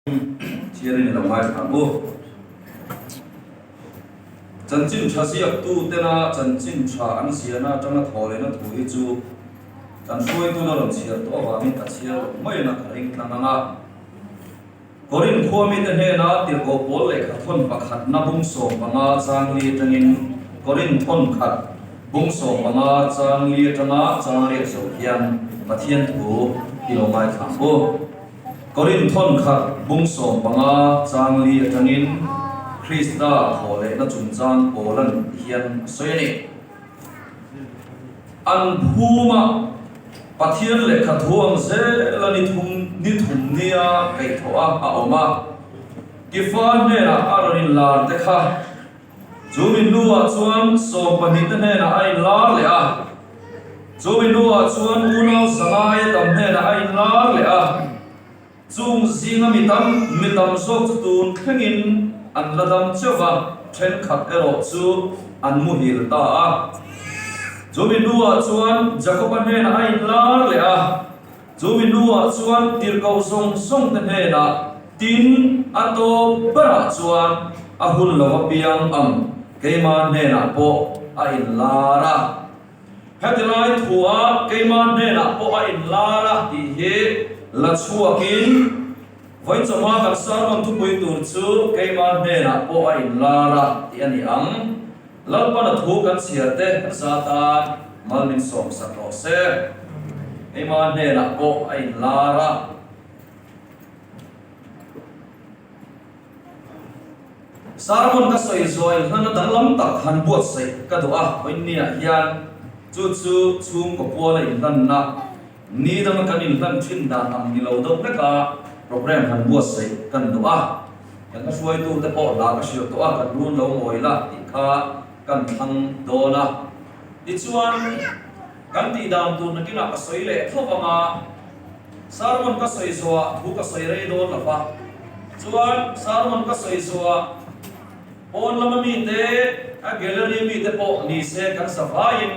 Chiarin lamai thamu chanchin thasiak tu tena chanchin tha an siana tanga thole na thui chu kan soi tu na ram chiar to awami ta chiar mai na kharing tanga korin khomi te he na tir ko pol le khathon pakhat na bung so panga changli tangin korin thon khat bung so panga changli tanga changre so hian pathian thu ilomai thamu korin thon khat bung so panga changli tangin Krista thole na chunjang polan hian soyani an phuma pathian le khathuam zela ni thum nia kai thoa a oma kifan ne na arin lar te kha chumin nuwa chuan so pahit ne na ai lar le a chumin nuwa chuan uno sangai tam ne na ai lar le a chung zinga mitam sok tun khengin an ladam chawa then khat ero chu an muhil ta a chumin nuwa chuan jacob ne na ai lar le a chumin nuwa chuan tirkau song te ne na tin ato bara chuan a hun lawa piang keima ne na po a in lara hetilai thua keima ne na po a in lara ti he la chuakin voi chama kan sarmam tu pui tur chu keima ne na po a in lara ti ani lalpa na thu kan siate kan sata malmin som sakro se keima ne na po a in lara sarmon ka soi zoi hana dalam tak han buat sai ka doa oinia hian chu chung ko pola in dan na ni dam kan in dan thin dan ni lo do ka program han buat sai kan doa kan ka suai tu te po la ka sio to a kan run lo moi la ti kha kan thang do na ti chuan kan ti dam tu na kina ka soi le thova ma sarmon ka soi zoa bu ka soi re do la fa chuan sarmon ka soi zoa on lama mi te a gallery mi te po ni se kan safain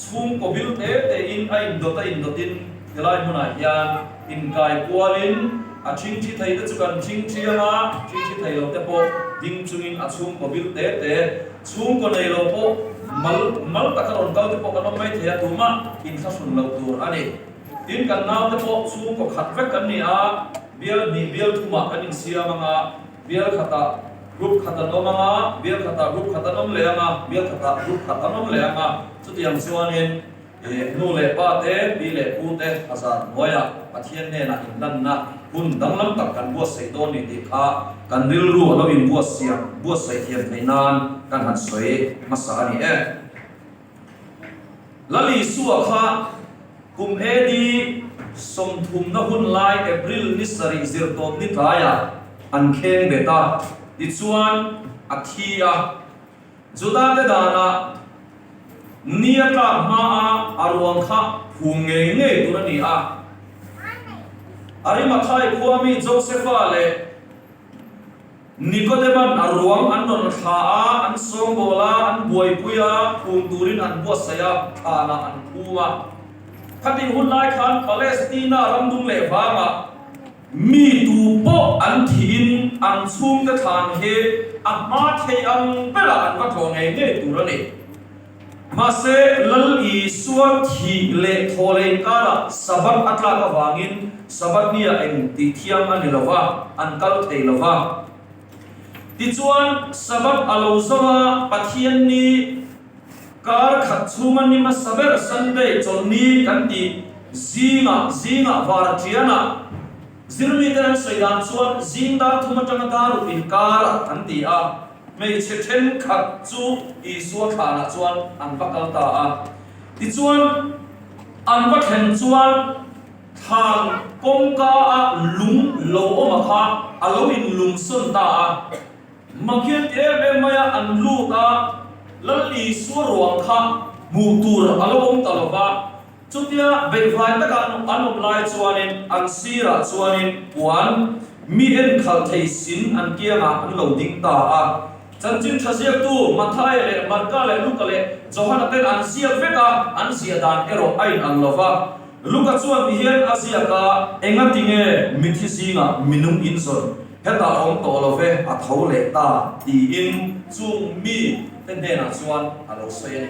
chung ko bil te in ai in dotin gelai muna hian in kai pualin a ching chi thai te chukan ching chi thai lo te po ding chungin a chung ko bil te chung ko nei lo po mal takaron kal te po kan mai thea tuma in kha sun lo tur ani in kan naw te po chung ko khat vek kan ni a bial thuma kan in sia manga bial khata group khata no manga bial khata group khata nom le anga bial khata group khata nom le anga chutiam chuanin nu le pa te bi le pu te azar moya pathian ne na in dan na hun danglam tak kan buat sei don ni ti kha kan ril ru lo in buat sei hian thainan kan han soi masa ani lali suwa kha kum edi som thum na hun lai april ni sari zir top ni thaya an kheng beta ti chuan athia juda te dana niata ma arwang kha phunge nge turani a ari mathai khuami josepha le nicodeman arwang annon kha a an sombola an buai puya phung turin an buasaya thana an phuma khati hunlai khan palestina ramdung le wanga mi tu po an thin an chung ka than he amma thei ang bela an ka thonge nge turani mase lal I suat hi le thole kara sabat atla ka wangin sabat nia eng ti thiam ani lova an kal thei lova ti chuan sabat alo zawa pathian ni kar khat chungan ni ma saber sunday chonni kan ti zinga vartiana zirmi tan saidan chuan zingda thumatanga daru in kara kan ti a mei che then khat chu I suwa thana chuan an pakal ta a ti chuan an va then chuan thang kongka a lung lo oma kha alo in lung sun ta a makhian te me maya an lu ta lali suwa ruang kha mu tur alo om talova chutia beivai ta kan an lai chuanin an sira chuanin puan mi en khal thei sin an kiama an lo ding ta a chanchin thasiak tu mathai le marka le lukale johana ten an sia veka an sia dan ero ain an lova luka chuan hian asia ka enga tinge mithi singa minung in son heta ong to lo ve a tho le ta ti in chung mi ten den a chuan a lo sei ni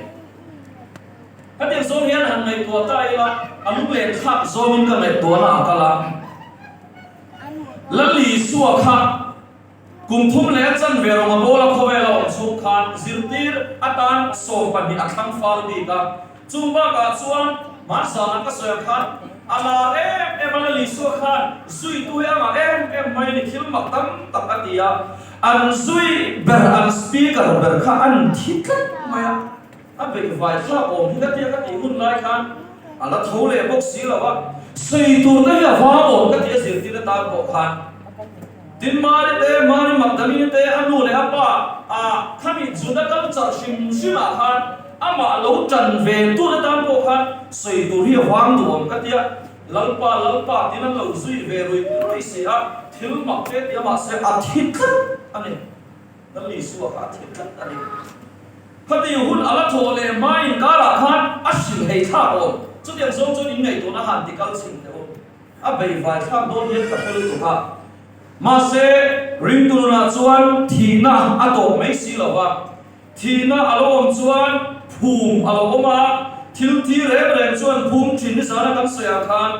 hadiang zong hian han ngai to ta ila aluk le khak zong in ka ngai to na akala lali suwa kha cùng thum lẽ chân về rồi mà bố là không về là chụp khan zirtir atan so pan đi akhang fal đi cả chung ba cả chuan mà sao nó có sợi khan ala em là lý số khan duy tu em mai đi khiêm mặc tâm tập cái gì à an duy ber an speaker ber kha an thít mày à về vài kha ôm cái gì hun lại khan ala thâu lệ bốc xí là vậy suy tu cái là hoa ôm cái gì zirtir ta bộ khan tin mari magdalene te anu le apa khami juda kal char shima khan ama lo tran ve tu na tam ko khan sei tu hi wang duam ka tia lalpa tin lo zui ve roi se a thil mak te tia ma se a thit khat ani dali su a thit khat ani khati hun ala tho le mai ka ra khan asil hei tha on chu tiang zong chu in nei to na han ti kal sing te o a bei vai kha do ye ka fel tu ha mà sẽ ring tu na chuan thì na ato mấy xí lo wa thì na alo chuan phum alo ma thil thi re chuan phum thin ni sana kam soya khan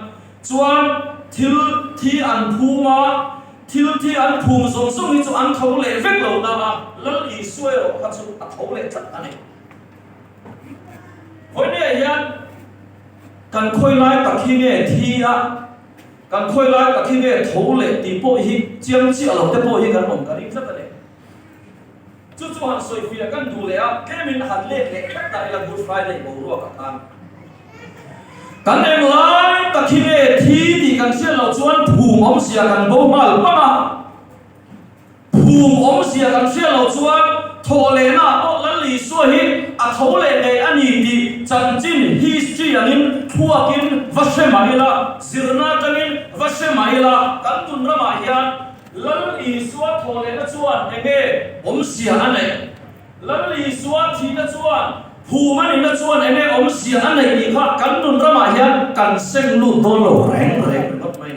chuan thil thi an phuma thil thi an phum song song ni chu an thau le vek lo na lal i suai ro kha chu a thau le chat ani hoi ne hian kan khoi lai tak hi nge thi a kan khoi lai ka khi nge thau le ti po hi chiang chi alo te po hi kan mong ka ring that ane chu han soi fi kan du le a kemin han le thak ta ila good friday bo ro ka kan em lai ka khi nge thi ti kan sia lo chuan phum om sia kan bo mal pa phum om sia kan sia lo chuan tho le na to lan li so hi a thau le nei ani ti chan chin history anin thuakin vashe maila zirna tanin vashe maila kan tun rama hian lan li suwa tho le na chuan enge om sia ane lan li suwa thi na chuan phum ani na chuan enge om sia ane ni kha kan tun rama hian kan seng lu don lo reng not mai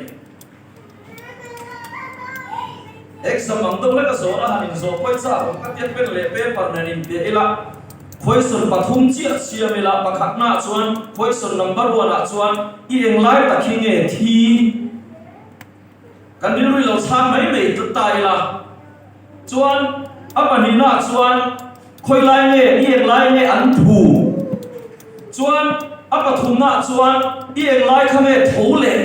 exam ang dong la ka so na hanin so poi cha ka tiat pen le pe par na nin pe ila question pathum chi siamela pakhat na chuan question number 1 a chuan i eng lai takhi nge thi kan ri lo chang mai mai tu tai la chuan apani na chuan khoi lai nge i eng lai nge an thu chuan apathum na chuan i eng lai khame tho le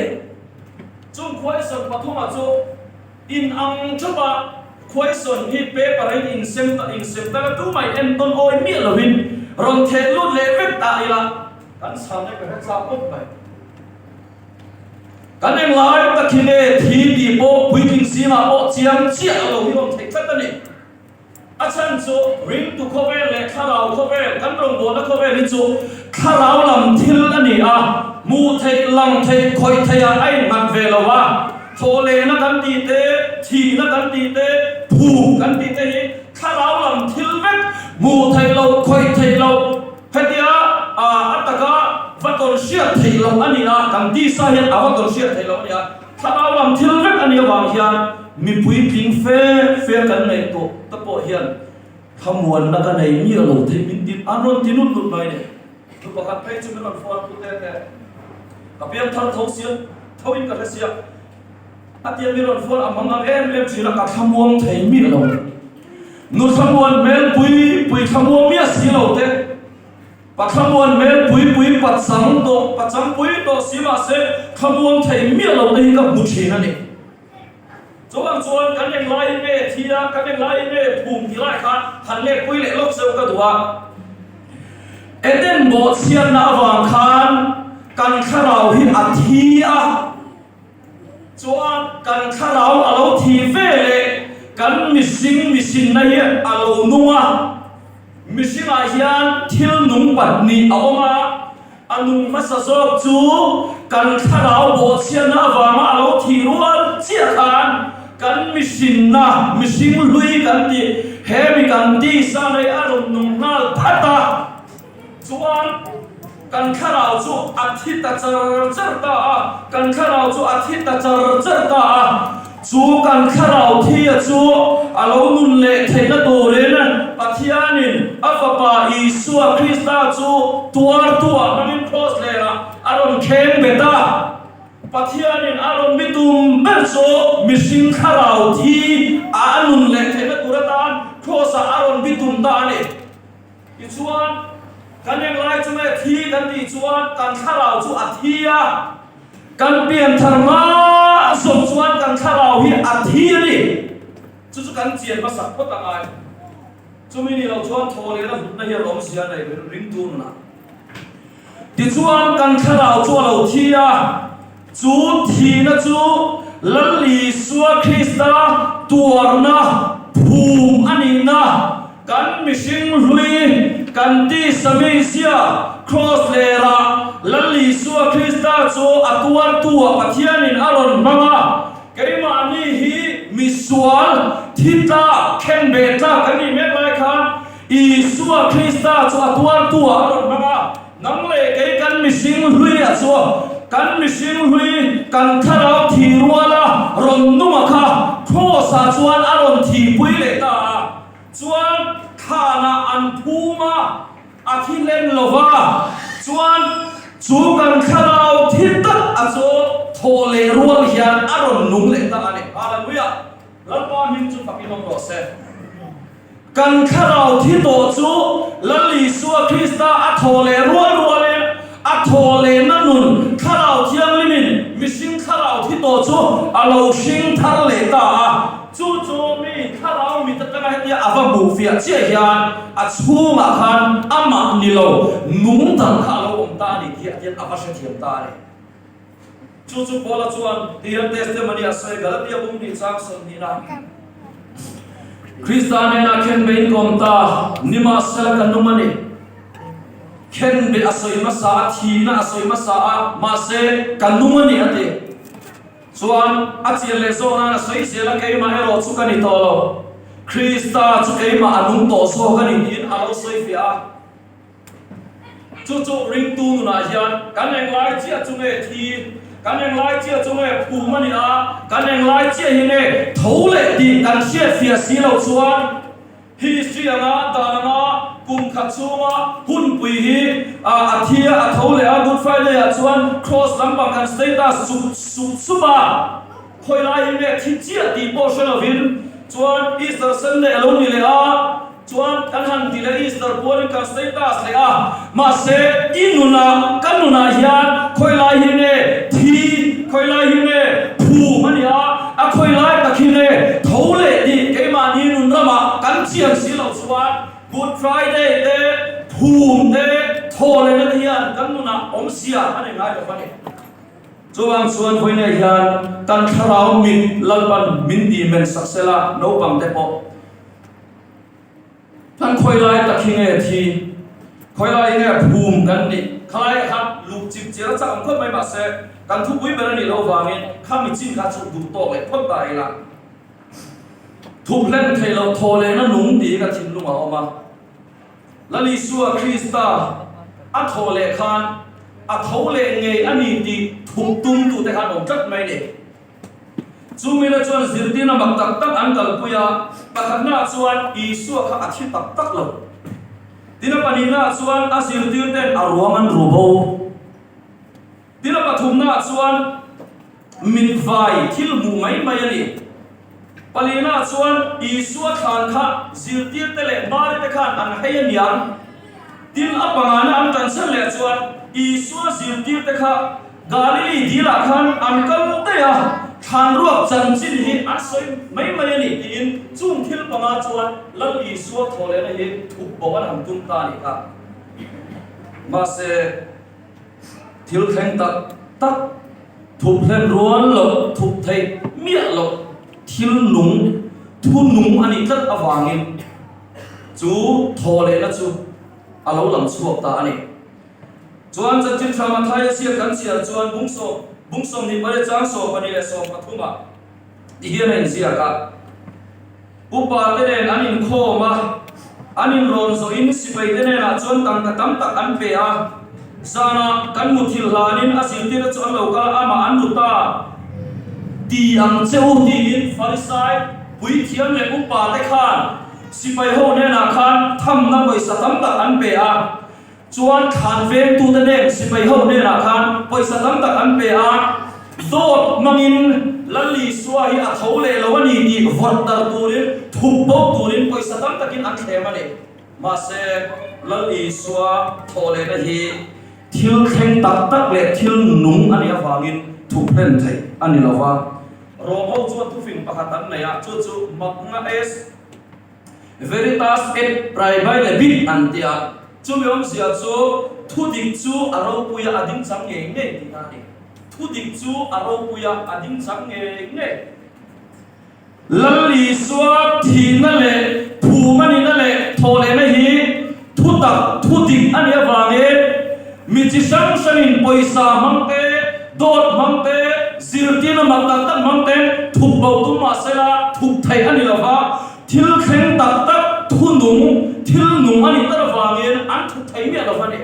chung question pathum a chu in ang choba question hi paper in sem ta tu mai en ton oi mi lovin ron the lu le vek ta ila kan sam ne ka sa put mai kan em lai ta khine thi di po puiking sima po chiang chia lo hi ron thek ta ni a chan chu ring tu cover le kharau cover kan rong bo na cover ni chu kharau lam thil ani a mu thei lam thei khoi thei a ai mat ve lo wa thô lệ nó gắn đi tế thì nó gắn đi tế phù gắn đi tế khá ráo làm thiếu vết mù thầy lâu khôi thầy lâu hết đi á tất cả vật còn siết thầy lâu anh à cầm đi xa hiện vật còn siết thầy lâu anh à khá ráo làm thiếu vết anh vàng hiện mình bùi kính phê cái này tổ tập bộ hiện tham muốn là cái này nhiều lâu thầy mình đi ăn luôn tí nút lụt bài này lúc mà gặp phải chúng mình làm phone tụi thế thế gặp em thằng thấu xiết thấu in cả thế xiết atiya mi ron phone amang em chira ka thamuang thei mi lo nu thamuan mel pui thamuang mi si lo te pa thamuan mel pui patsang pui to sima se thamuang thei mi lo te ka bu thina ni chuan kan eng lai me thia kan eng lai me phum ti lai kha than le pui le lok seu ka duwa eden bo sian na awang khan kan kharau hi athia chuan kan kharau alo thi ve le kan missing na hi alo nunga missing a hian thil nung pat ni awma anung masa zok chu kan kharau bo chian na awanga alo thi rual chia kan missing lui kan ti hemi kan ti sa nei aron nung nal phata chuan kan kharau chu athita char ta kan kharau chu athita char ta chu kan kharau thi chu alo nun le theina dore na pathianin afapa Isu Krista chu tuar manin cross le ra aron kheng beta pathianin aron bitum berso missing kharau thi anun le theina dore tan cross aron bitum ta ni ichuan kan yang lai chu me thi kan ti chuan kan kharau chu athia kan pian tharma som chuan kan kharau hi athia ni chu kan chian ma sak phot angai chu mi ni lo chuan thole na na hi rom sia nei ring tu na ti chuan kan kharau chu lo thia chu thi na chu lalli suwa Krista tuarna phum ani na kan missing hlui kan ti samisia cross lera lalli suwa Krista chu atuar tua pathianin aron manga keima ani hi misual thita khen beta kani me lai khan Isu Krista chu atuar tua aron manga nangle ke kan missing hlui a chu kan missing hlui kan tharau thi ruala ron numa kha khosa chuan aron thi pui le ta chuan khana an phuma athilen lova chuan chu kan kharau thitak acho thole rual hian aron nung le ta ani hallelujah lalpa min chu pakinom ro se kan kharau thi to chu lalli suwa Krista a thole rual a thole nanun kharau thiang limin missing kharau thi to chu alo sing thar le ta chu mi kharau mi takana hetia ava bu fia che hian a chuma khan ama nilo nung tan kha lo om ta ni kia tian ava se thiam ta ni chu bola chuan tiam testimony a sai galatia bum ni chak son ni na Kristane na khen bein kom ta nima sala kan numani khen be asoi masa thina asoi masa ma se kan numani ate chuan achial le zona na soi sela keima ero chu kani tolo Krista chu keima anung to so kani tin alo soi fia chu ring tu na hian kan eng lai chia chu me thi kan eng lai chia chu me phu mani a kan eng lai chia hi ne thole ti kan sia fia si lo chuan history anga dananga kum khatsunga hun pui hi athia athole a good friday a chuan cross lampang kan status suba khoilai hi ne thi chia ti portion of in chuan Easter Sunday alone ni le a chuan kan han ti le Easter poli kan status le a ma se inuna kanuna hian khoilai hi ne thi khoilai hi ne phu mani a khoilai takhine thole ti keima ni nun rama kan chiang si lo chuan good friday te phum te thole na hian kanuna om sia ani ngai lo pani chuang chuan hoine hian kan tharau min lalpan min di men saksela no pang te po tan khoilai takhine thi khoilai ne phum kan ni khai hat luk chim chira chang khot mai ba se kan thu pui berani lo wangin khami chin kha chu du to le phot bai la thup len thailo thole na nung ti ka thin lunga oma lali suwa Krista a thole khan a thole nge ani ti thup tum tu te khan om tat mai ni chumi la chuan zirtina mak tak tak an kal puya pakhatna chuan Isu kha athi tak tak lo tina panina chuan a zirtir ten a ruaman rubo tina pathumna chuan min vai thil mu mai mai ani palina chuan Isu khan kha zirtir te le mari te khan an hayan yan tin apangana an kan sal le chuan Isu zirtir te kha Galilee dila khan an kal te ya khan ruak chan chin hi asoi mai mai ani tin chung thil panga chuan lal Isu thole na hi up bowan ham tum ta ni ka ma se thil kheng tak thup len ruan lo thup thei mia lo thil nung thu nung ani tat awangin chu thole na chu alo lam chuak ta ani chuan chatin thama thai sia kan sia chuan bungsom ni pare chang so pani le so pathuma hian en sia ka upa te nen anin khoma anin ron so in sipai te nen a chuan tang ka tam tak an pe a sana kan muthil hanin asil tira chu an lo kal ama an nuta ti ang cheu ti in farisai pui thiam le upa te khan sipai ho ne na khan tham na paisa tam tak an pe a chuan khan veng tu te ne sipai ho ne na khan paisa tam tak an pe a dot mangin lalli suai a thole lo ani ti vot dar turin thup bo turin paisa tam takin an thema ne ma se lalli suwa thole na hi thil kheng tak tak le thil nung ani awangin thup ren thai ani lawa rom ho chuan thu fing pakhatan nei a chu chu makna es veritas et private le bit antia chu miom sia chu thu ding chu aro puya ading chang nge nge ti na ni thu ding chu aro puya ading chang nge nge lalli suwa thi na le phu mani na le thole na hi thu tak thu ding ani awange mi chi sang sanin poisa mangte dot mangte zirtina maktak tak mangte thup bo tu ma sela thup thai ani lawa thil kheng tak tak thu nung ani tar wangin an thu thai mi lawa ne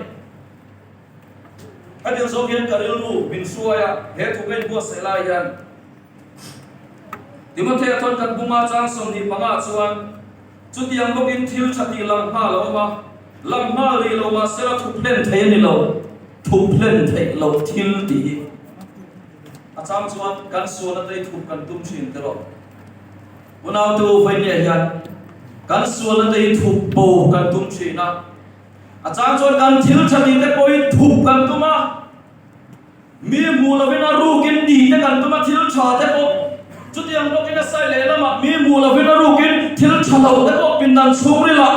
adin zogen karil ru bin suaya he thu ben bo sela yan Timothy aton kan bunga chang som ni panga chuan chutiang bokin thil chati lang ha lo ma lang ma ri lo ma sela thu plen thai ani lo thu plen thai lo thil ti acham chuan kan suana dei thup kan tum thin te ro unaw tu vai ne hian kan suana dei thup bo kan tum thina acham chuan kan thil chati te poi thup kan tuma mi mu la vena ru kin di te kan tuma thil cha te po chutiang bo kin sai le lama mi mu la vena ru kin thil cha lo te po pin dan sumri la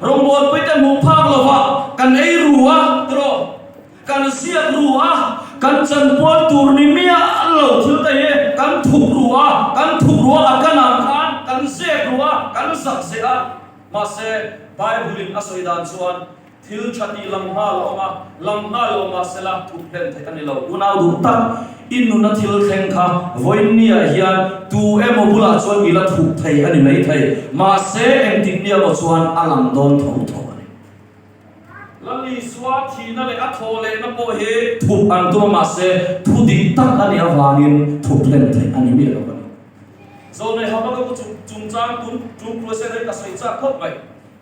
rong bol poi te mu phak lo wa kan ei ruwa tro kan siat ruwa kan chan pon tur ni mia lo thil te he kan thup ruwa akan khan kan se ruwa kan sak se a ma se bible in asoidan chuan thil chati lamha lo ma sela thup len the kan lo unaw du ta inu na thil kheng kha voinia hian tu emo bula chuan ila thup thai ani mai thai ma se engtik nia mo chuan alam don tho lalli suwa thina le athole na po he thup an tu ma se thu dik tak ani awangin thup len thai ani mi lo so nei ha ba ko chung chang tum process ka sai cha khop mai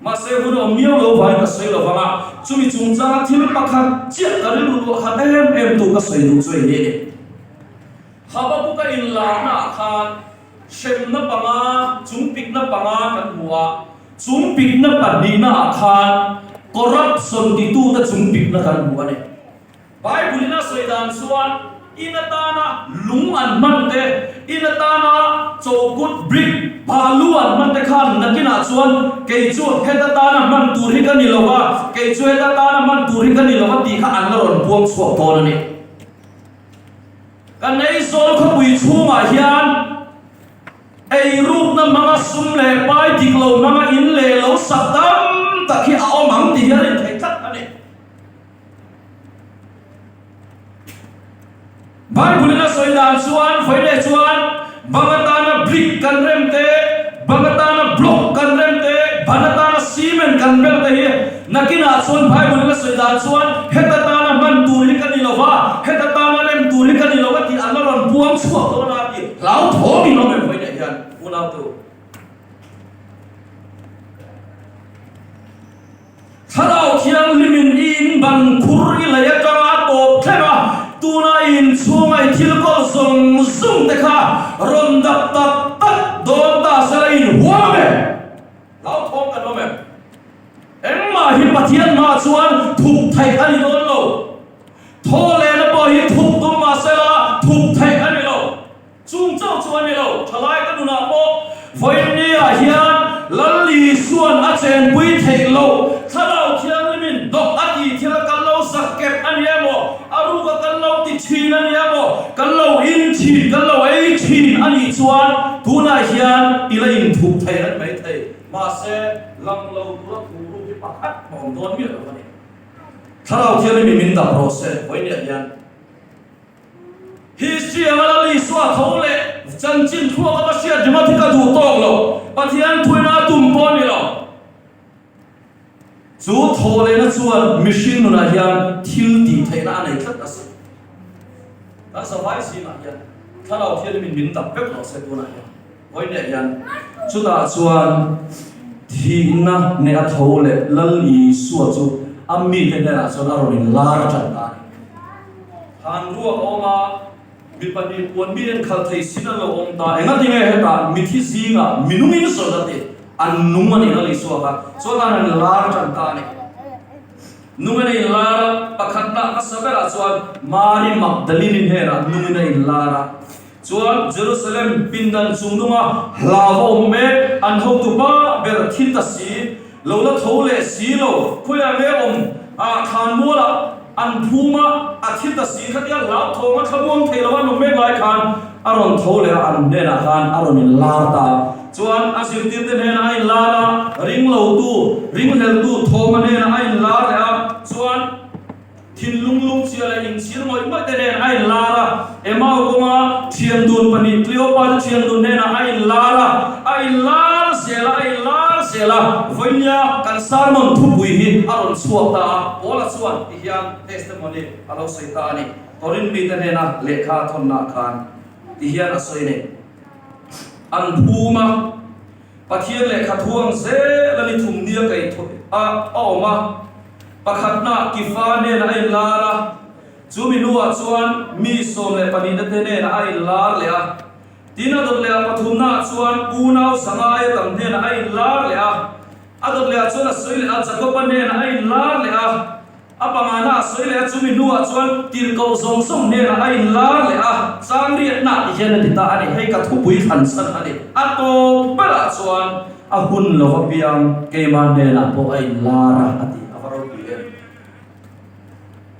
ma se hu no miao lo vai ka sai lo wanga chumi chung chang thil pakhat chia ka ri lu ha em tu ka sai du choi ne ha ba ku ka in la na khan shem na panga chung pik na panga kan huwa chung pik na pa di na khan corruption di tu ta chung pik na kan huwa ne bible na soidan suan inatana lung an mante inatana chogut brick balu an mante khan nakina chuan ke chu hetatana man turi kan nilowa ke chu hetatana man turi kan nilowa ti kha an ron puang chho ton ni kan nei sol kho pui chuma hian ei rup na manga sum le pai diklo manga in le lo saktam takhi a omang ti hian thei khat ani Bible na soidan chuan foile chuan bangatana brick kan remte bangatana block kan remte banatana cement kan remte hi nakina chuan Bible na soidan chuan hetatana man turi kan ilova hetatana lem turi kan ilova ti anaron puang chuak to na ti lau thomi no me foile hian unaw tu tharau thiang limin in ban khur ilaya tanga to thema tuna in chungai thil ko zong te kha ron dap tak tak don ta sala in huame lau thong kan no me engma hi pathian ma chuan thup thai ani don lo thole na bo hi thup tum ma sala thup thai ani lo chung chau chuan ni lo thalai ka duna po voini a hian lalli suan a chen pui thei lo thalau thiang limin dok ati thil kan lo zakep ani emo aru ka kan lo ti thin ani emo kan lo in thi kan lo ei thin ani chuan tuna hian ila in thup thai an mai thai ma se lang lo tura thuru ki pakhat bom don mi lo ani thalau thiang limin min da process voini a hian history lalli suwa thole chan chin thua ka sia dramatic ka du tong lo pathian thuina tum pon ni lo chú thô lên nó chuan machine nó là hiền thiếu tỉ thấy na này thật là sự ta sao phải gì mà hiềnถ้าเราเที่ยวmình tập bếp nó sẽ tu này với này hiền chú ta chuan thì na nè thô lệ lal ý suốt chú âm mi thế này là cho nó rồi la ra trận ta hàn ruộng oma bị bắn đi cuốn miên khal thấy xin nó ông ta em ngắt nghe hết ta mi thi gì ngà mi nung in sờ đó thì anh nung anh nó lấy suốt cả suốt là la ra trận ta này nung anh la pakhat na kasabe la chuan Mary Magdalene he na nung anh la ra chuan Jerusalem pindan chungdunga hlaw me an ho tu ba ber thin ta si lo la tho le si lo khoya me a khan mo la an phuma a thin ta si khatia la tho ma khabom thela no me lai khan aron tho le an ne na khan aron la ta chuan asir tir te ne na ai la ra ring lo tu ring hel tu tho ma ne na ai la ra chuan thin lung lung chia la in sir moi ma te ne ai la ra ema ko ma thiam dun pani Cleopa thiam dun ne na ai la ra ai la se la vonya kan sarmon thu pui hi aron suak ta ola chuan hiam testimony alo saitani torin mi te ne na lekha thon na khan hian asoi ne an phuma pathian lekha thuang se lani thum nia kai thoi a oma pakhat na kifa ne na ai lara chu mi nuwa chuan mi som le pani na te ne na ai lar le a tina dot le pathum na chuan unau sangai tam ne na ai lar le a adot le chuan a soi le a chakopan ne na ai lar le a apamana soi le chu mi nuwa chuan tir ko zong song ne na ai lar le a sang riat na ti hian ti ta ani hei ka thu pui khan san ani ato pala chuan a hun lo va piang ke man ne na po ai lara ati avaro pi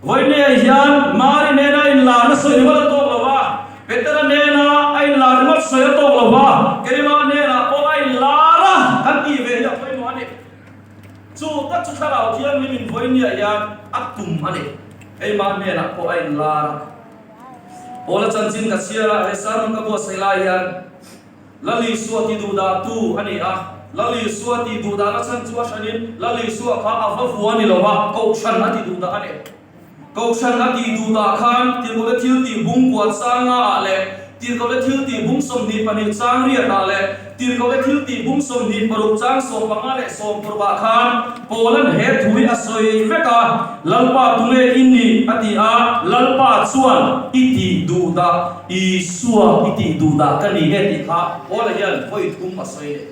voi ne hian mari ne na in la na soi wala to lo wa petra ne na ai la ma soi to lo wa ke ma ne na po ai lara kan ti ve ya voi mo ani chu ta chu khala thian min voi ne ya atum ani ai ma ne na po ai lara ola chanchin ka siara ai sarum ka bo sela hian lali suati du da tu ani a lali suati du da la chan chuwa shanin lali suwa kha afa fuani lo wa ko shan ati du da ani ko shan ati du da khan ti ko le thil ti bung kwat sanga le ti ko le thil ti bung som ni pani chang ria na le ti ko le thil ti bung som ni paru chang som panga le som purba khan polan he thui asoi veka lalpa tunge inni ati a lalpa chuan iti du da I suwa iti du da kani he ti kha ola hian voi thum asoi le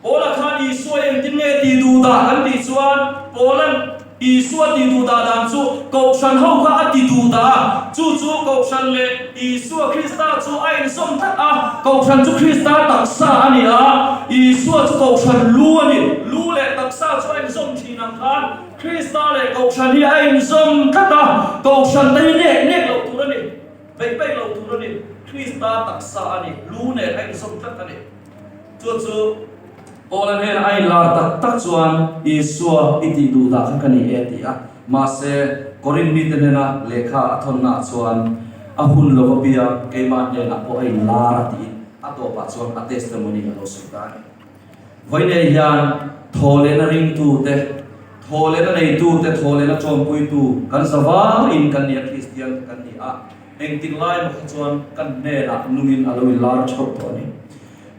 ola khan I suwa em tin nge ti du da kan ti chuan polan I suwa ti du da dang chu ko shan ho kha ati du da chu ko shan le I suwa Krista chu ai som that a ko shan chu Krista taksa ani a I suwa chu ko shan lu ani lu le taksa chu ai som thi nang khan Krista le ko shan hi ai som thata ko shan dai ne lo tu ni bei lo tu ni Krista taksa ani lu ne ai som that ani chu Olan hen ai lar tak chuan Isua iti du da kani eti a ma se korin mi tenena lekha athonna chuan a hun lo bia ke ma ne na po ai lar ti ato pa chuan a testimony lo sitan voine hian thole na ring tu te thole na nei tu te thole na chom pui tu kan sawa in kan ni Christian kan ni a eng tin lai ma chuan kan ne na numin aloi lar chop to ni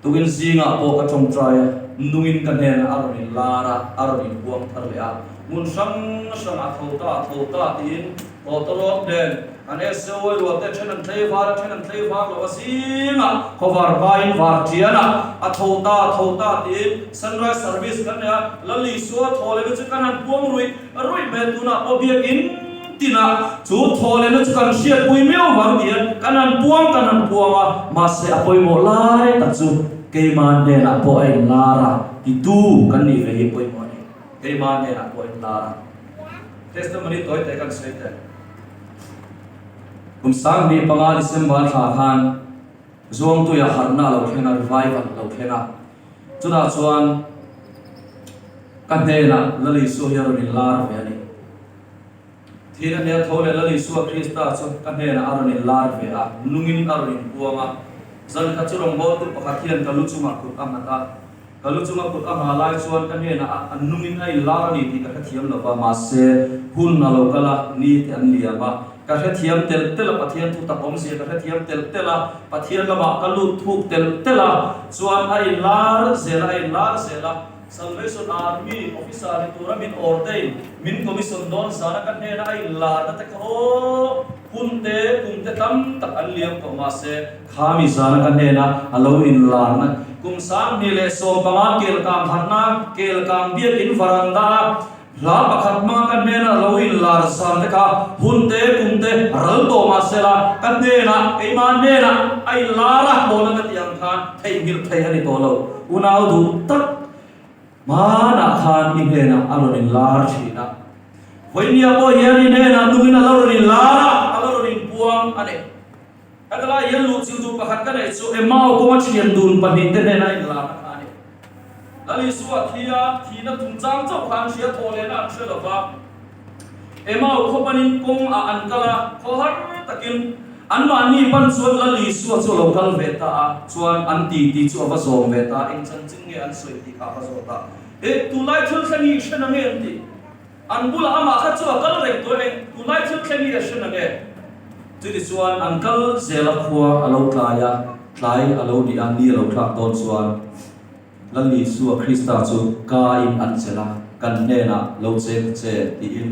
tugin zinga po ka chom try nungin kan hen aronin lara aronin buang thar le a mun sang a thota tin otorok den ane sewoi ro te thenan thlei var lo asinga khovar bain var tiana a thota tin sunrise service kan ya lali suwa thole chu kan han buang rui me tuna obiak in tina chu thole na chu kan siat pui meu war tian kan han buang a ma se apoi mo lai ta chu ke man ne na po ai lara ti tu kan ni ve poi mo ni ke man ne na po ai lara testimony toy te kan sei te kum sang ni panga December tha khan zong tu ya harna lo thena revival lo thena chuda chuan kan ne na lali su ya ro ni lar ve ani thina ne thole lali su Krista chu kan ne na aro ni lar ve a nungin aro ni buanga zan ka churong bo tu pakhathian ka luchuma ku amata kalau cuma put amalai cuan kan he na anungin ai larani ti ka thiam lova ma se hun na lo kala ni ti an liama ka thiam tel tel pathian thu ta kom se ka thiam tel tela pathian la ma kalu thu tel tela chuan ai lar zela Salvation Army officer tura min ordain min commission don sana kan he na ai lar na ta ko punte tam tak an liam ko ma se khami sana kan he na alo in lar na kum sang ni le so pama kel kam harna kel kam biak in faranda la pakhat ma kan ne na lo in lar sam te ka hunte kumte ral to ma se la kan ne na ei ma ne na ai lara bo na tiang khan thei mil thei ani to lo unau du tak ma na khan in he na alo in lar chi na voinia bo yeri ne na nu in alo in lara alo in buang ane adala yelu chu chu pakhat ka nei chu emao ko ma thian dun panin te ne na in lar ani lali suwa thia thina tum chang chau khan sia thole na chhe lova emao ko panin kong a an kala ko har takin an ma ni pan chuan lali suwa chu local veta a chuan an ti chu ava som veta in chan ching nge an soi ti kha zo ta e tu lai thul thani shena nge ti an bula ama kha chu kal rek to e tu lai thul thani a shena nge tui chuan uncle zela khua alo tlai alo di an ni alo thak don chuan lali suwa krista chu ka in an chela kan ne na lo che ti in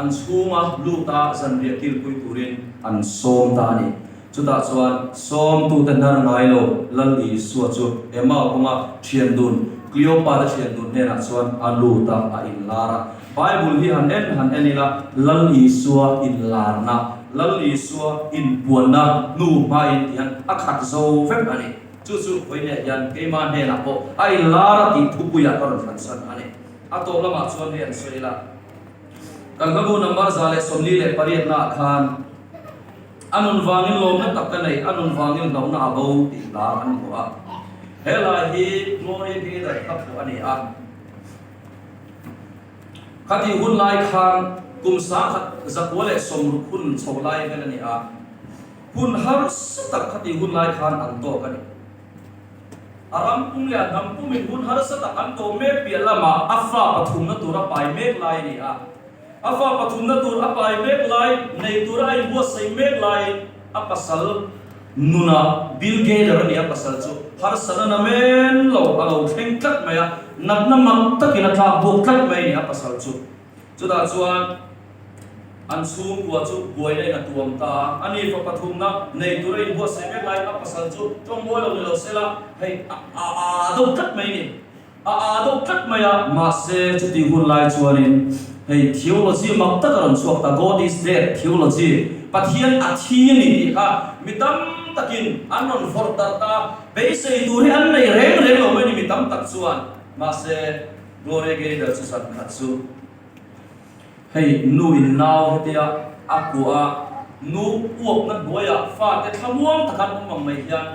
an chunga luta zan ria til pui turin an som ta ni chuta chuan som tu ta nar ngai lo lali suwa chu ema kuma thian dun kliopa da thian dun ne na chuan aluta a in lara bible hi han enila lali suwa in larna lali suwa in buana nu ma in yan akhat zo vek ani chu hoine yan keima ne na po ai lara ti thupuya kar san ani ato lama chuan ne soila kan babu number zale somni le pariat na khan anun wangin lom na takkanai anun wangin dau na abo ti la an ko a hela hi glory ge da kap ani a khati hun lai khan kum sa khat zakwale somru khun cholai velani a hun har satak khati hun lai khan an to kani aram kum le nam kum in hun har satak an to me pialama afa pathum na tura pai mek lai ni a afa pathum na tur apai mek lai nei tura ai bo sai mek lai apasal nuna bil ge dar ni apasal chu har sanana men lo alo theng tat maya natna mak takina tha bo tat mai ni apasal chu chuda chuan an sum kwa chu boi nei na tuam ta ani fa pathum na nei turai bo sai mek lai apasal chu tom bo lo ni lo sela hei a do tat mai ni a do tat maya ma se chu ti hun lai chuanin hei theology mak takaran suak ta god is there theology pathian athi ni ti kha mitam takin anon fortar ta be sei tu ri an nei reng lo mai ni mitam tak chuan ma se glory ge da chu san khat chu hei nu in now hetia akua nu uok na boya fa te thamuang takan mang mai hian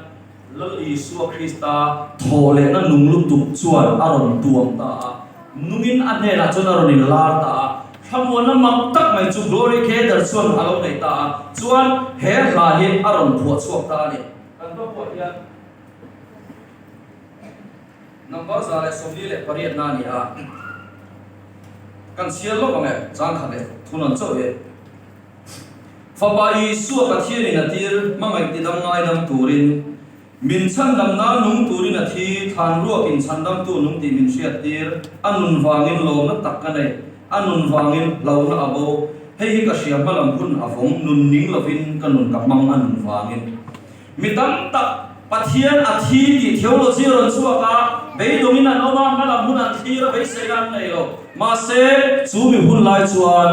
lali suwa krista thole na nunglu tu chuan aron tuam ta nungin ane na chona ronin lar ta thamona mak tak mai chu glory ke dar chuan alo nei ta chuan he la hi aron phuat chuak ta ni kan to po hian number zale somni le pariat na ni a kan sial lo kame chang khane thunan cho e fa ba i su ka thiani na tir mangai ti dam ngai dam turin min chan dam na nung turin a thi than ruak in chan dam tu nung ti min sia tir anun wangin lo na tak ka nei anun wangin lo na abo hei ka sia balam hun avong nun ning lovin kanun ka mang anun wangin mitam tak pathian athi ti theology ron chuaka be domina noma mala mun an thira be segan nei lo ma se chu mi hun lai chuan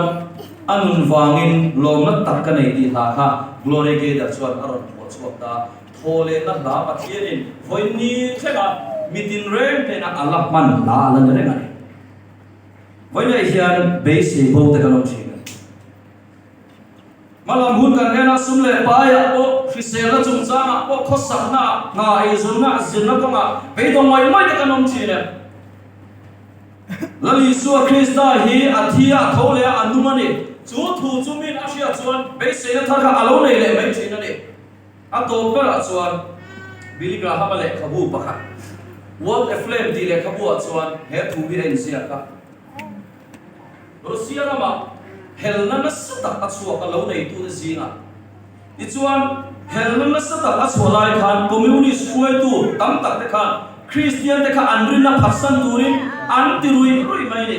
anun wangin lom na tak ka nei ti ha kha glory ge da chuan aron pho chuak ta thole na la pathian in voini thega mitin rem te na alak man la lan re ngani voina hian be se bo te kanom thina malam hun kan nena sumle paya o fisela chungchanga o khosakna nga izuna zinna kama be do mai mai te kanom thina lali suwa krista hi athia thole anumani chu thu chumin asia chuan be se na thaka alo nei le mai thina ni a to pera chuan biligra habale khabu pakha world flame ti le khabu chuan he thu hi en sia ka Russia rama helna na sata achua ka lo nei tu zinga i chuan helna na sata achua lai khan communist khoi tu tam tak te khan Christian te kha anrin na phasan turin an ti rui mai ni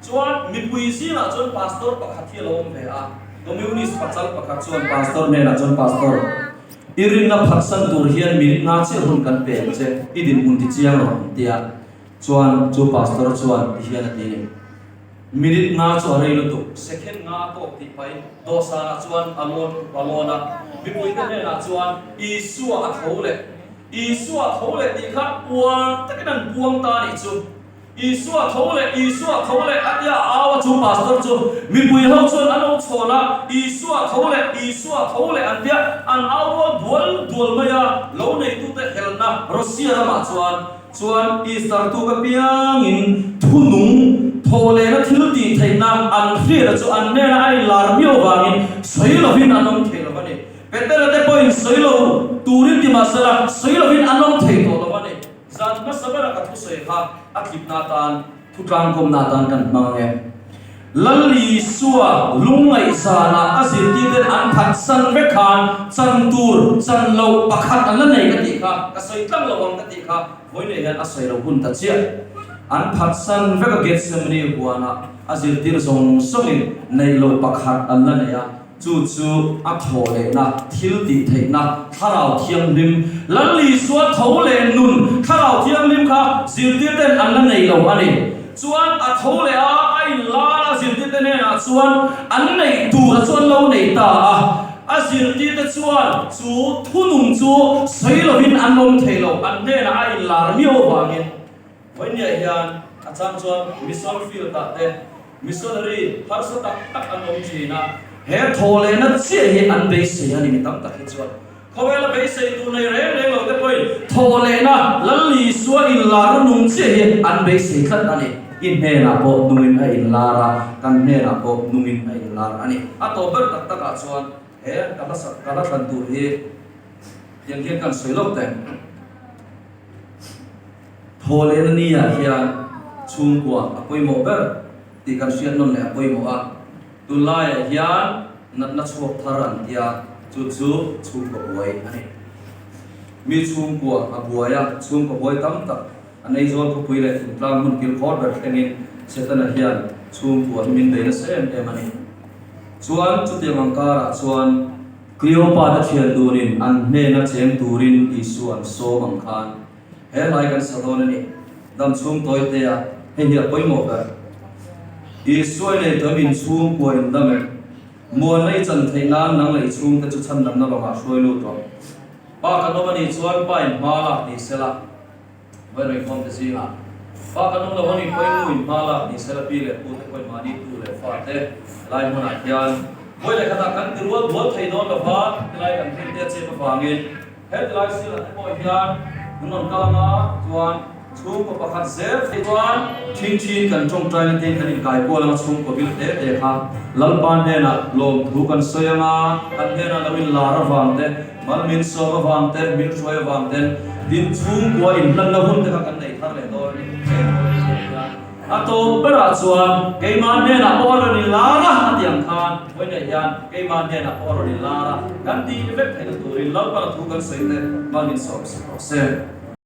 chuan mi pui zinga chuan pastor pakhat hi lo ve a communist pachal pakhat chuan pastor ne na chuan pastor irin na phasan tur hian mi na che hun kan pe che idin mun ti chiang ro tia chuan chu pastor chuan hian ati ni minute nga chu arei lu tu second nga to ti pai dosa na chuan alona mi pui te ne na chuan isua a thole ti kha wa takinan buang ta ni chu isua thole atia awa chu pastor chu mi pui ho chuan alo chona isua thole atia an awa dual maya lo nei tu te helna Russia rama chuan Easter tu ka piang in thunung thole na thil ti theina an hria chu an ne ai lar mio wangin soilovin anom thelovani peter te point soilo turin ti masala soilovin anom thei to lovani zan ma sabara ka thu sei kha atlip na tan thutang kom na tan kan mange lalli suwa lungai sana azir ti den an phat san ve khan chan tur chan lo pakhat an la nei ka ti kha ka soi tlang lawang ka ti kha voine hian a soi lo hun ta chia an phat san veka get semni huana azir tir zong songin nei lo pakhat an la neya chu a thole na thil ti theina tharau thiam lim lalli suwa thole nun tharau thiam lim kha zir tir ten an la nei lo ani chuan a thole a ai la zir tir ten na chuan an nei tur chuan lo nei ta a zir tir te chuan chu thunung chu soilovin an nom theilo an ne na ai lar mio wangin when you hear a champion mission field that the missionary harsa tak anom china he thole na che he an be se ani mi tam tak chuan khowela be se tu nei re lo te poi thole na lalli suwa in lar nung che he an be se khat ani in he na po nungin ai in lara kan he na po nungin ai in lar ani a to ber tak tak a chuan he kala san tu he yang hian kan soilok te thole na ni ya hian chung kwa apoi mo ber ti kan sian non le apoi mo a tu lai hian na chuak tharan tia chu chung ko boy ani mi chung kwa abuaya chung ko boy tam tak anei zol ko pui le tlang mun kil khor ber tengin setana hian chung kwa min be na sem em ani chuan chu te mangkara chuan Cleopa da thian durin an ne na cheng turin isuan so mangkhan he lai kan sadon ani dam chung toy te a he hi apoi mo ber I soi le to min chung ko in dam mo nei chan theina nang lei chung te chu chan nam na ba soi lu to pa ka no mani chuan pa in ma la ni sela when we come to see ha pa ka no la wani koi mu in ma la ni sela pi le pu te koi ma ni tu le fa te lai mo na hian moi le khata kan ti rual dual thei don la ba lai kan thei te che pa wangin he lai sila te ko hian non kalama chuan chung ko pakhat zer chuan thin kan tong trai na te kan in kai ko lama chung ko bil te kha lalpan ne na lom thu kan soyanga kan ne na lawin lara wang te mal min so ma wang te min choi wang te din chung ko in lan la hun te kan nei thar le do ni ato bera chuan keiman ne na por ni lara atiang khan voine yan keiman ne na por ni lara kan ti vek thei tu rin lalpan thu kan sei te mal min so se